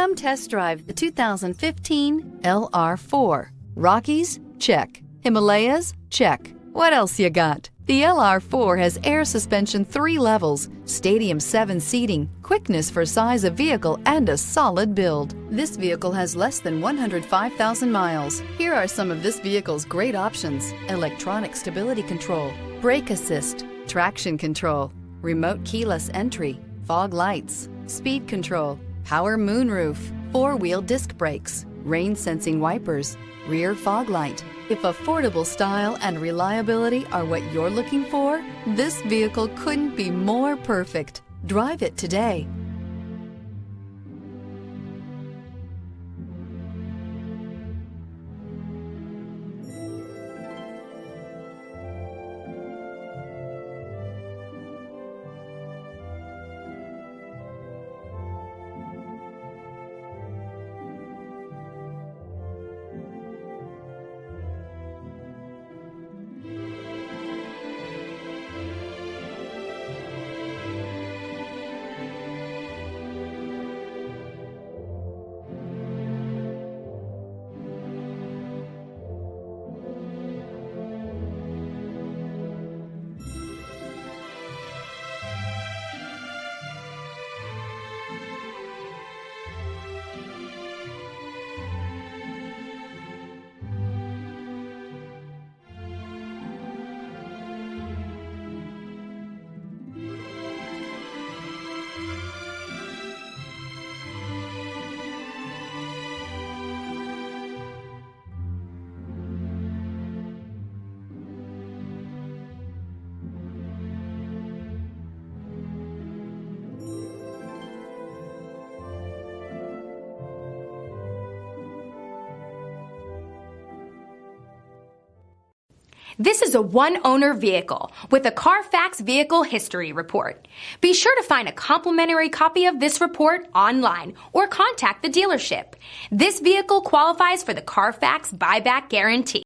Come test drive the 2015 LR4. Rockies? Check. Himalayas? Check. What else you got? The LR4 has air suspension 3 levels, Stadium 7 seating, quickness for size of vehicle, and a solid build. This vehicle has less than 105,000 miles. Here are some of this vehicle's great options: electronic stability control, brake assist, traction control, remote keyless entry, fog lights, speed control, power moonroof, 4-wheel disc brakes, rain sensing wipers, rear fog light. If affordable style and reliability are what you're looking for, this vehicle couldn't be more perfect. Drive it today. This is a one-owner vehicle with a Carfax Vehicle History Report. Be sure to find a complimentary copy of this report online or contact the dealership. This vehicle qualifies for the Carfax Buyback Guarantee.